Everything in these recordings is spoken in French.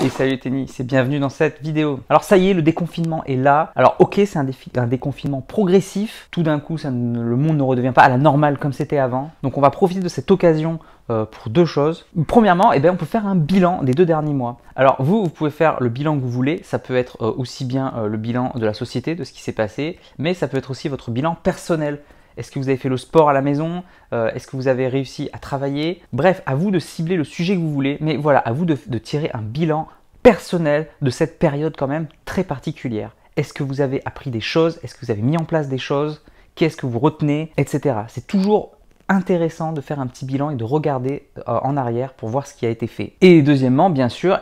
Et salut tennis et bienvenue dans cette vidéo. Alors ça y est, le déconfinement est là. Alors ok, c'est un déconfinement progressif. Tout d'un coup, le monde ne redevient pas à la normale comme c'était avant. Donc on va profiter de cette occasion pour deux choses. Premièrement, on peut faire un bilan des 2 derniers mois. Alors vous pouvez faire le bilan que vous voulez. Ça peut être aussi bien le bilan de la société, de ce qui s'est passé, mais ça peut être aussi votre bilan personnel. Est-ce que vous avez fait le sport à la maison? Est-ce que vous avez réussi à travailler? Bref, à vous de cibler le sujet que vous voulez, mais voilà, à vous de tirer un bilan personnel de cette période quand même très particulière. Est-ce que vous avez appris des choses? Est-ce que vous avez mis en place des choses? Qu'est-ce que vous retenez? Etc. C'est toujours intéressant de faire un petit bilan et de regarder en arrière pour voir ce qui a été fait. Et deuxièmement, bien sûr,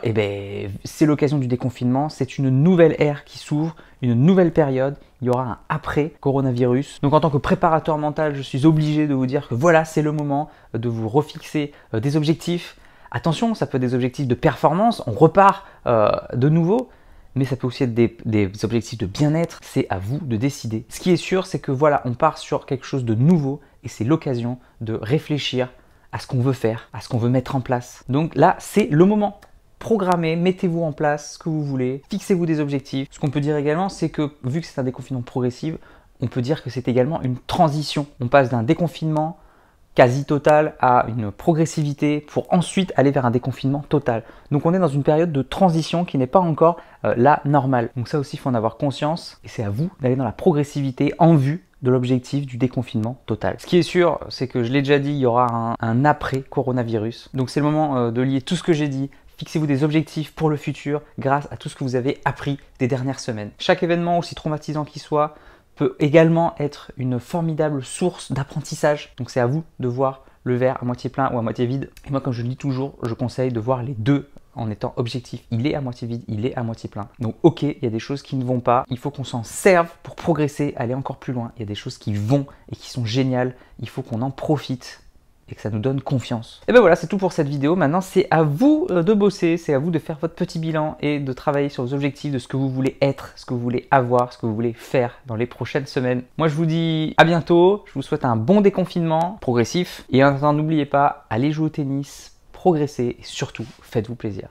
c'est l'occasion du déconfinement, c'est une nouvelle ère qui s'ouvre, une nouvelle période, il y aura un après coronavirus. Donc en tant que préparateur mental, je suis obligé de vous dire que voilà, c'est le moment de vous refixer des objectifs. Attention, ça peut être des objectifs de performance, on repart de nouveau, mais ça peut aussi être des objectifs de bien-être, c'est à vous de décider. Ce qui est sûr, c'est que voilà, on part sur quelque chose de nouveau et c'est l'occasion de réfléchir à ce qu'on veut faire, à ce qu'on veut mettre en place. Donc là, c'est le moment. Programmez, mettez-vous en place ce que vous voulez, fixez-vous des objectifs. Ce qu'on peut dire également, c'est que vu que c'est un déconfinement progressif, on peut dire que c'est également une transition. On passe d'un déconfinement quasi total à une progressivité pour ensuite aller vers un déconfinement total. Donc on est dans une période de transition qui n'est pas encore la normale. Donc ça aussi, il faut en avoir conscience et c'est à vous d'aller dans la progressivité en vue de l'objectif du déconfinement total. Ce qui est sûr, c'est que je l'ai déjà dit, il y aura un après coronavirus. Donc c'est le moment de lier tout ce que j'ai dit. Fixez-vous des objectifs pour le futur grâce à tout ce que vous avez appris des dernières semaines. Chaque événement, aussi traumatisant qu'il soit, peut également être une formidable source d'apprentissage. Donc c'est à vous de voir le verre à moitié plein ou à moitié vide. Et moi, comme je le dis toujours, je conseille de voir les deux en étant objectif. Il est à moitié vide, il est à moitié plein. Donc ok, il y a des choses qui ne vont pas. Il faut qu'on s'en serve pour progresser, aller encore plus loin. Il y a des choses qui vont et qui sont géniales. Il faut qu'on en profite et que ça nous donne confiance. Et ben voilà, c'est tout pour cette vidéo. Maintenant, c'est à vous de bosser, c'est à vous de faire votre petit bilan et de travailler sur vos objectifs, de ce que vous voulez être, ce que vous voulez avoir, ce que vous voulez faire dans les prochaines semaines. Moi, je vous dis à bientôt. Je vous souhaite un bon déconfinement progressif. Et en attendant, n'oubliez pas, allez jouer au tennis, progressez et surtout, faites-vous plaisir.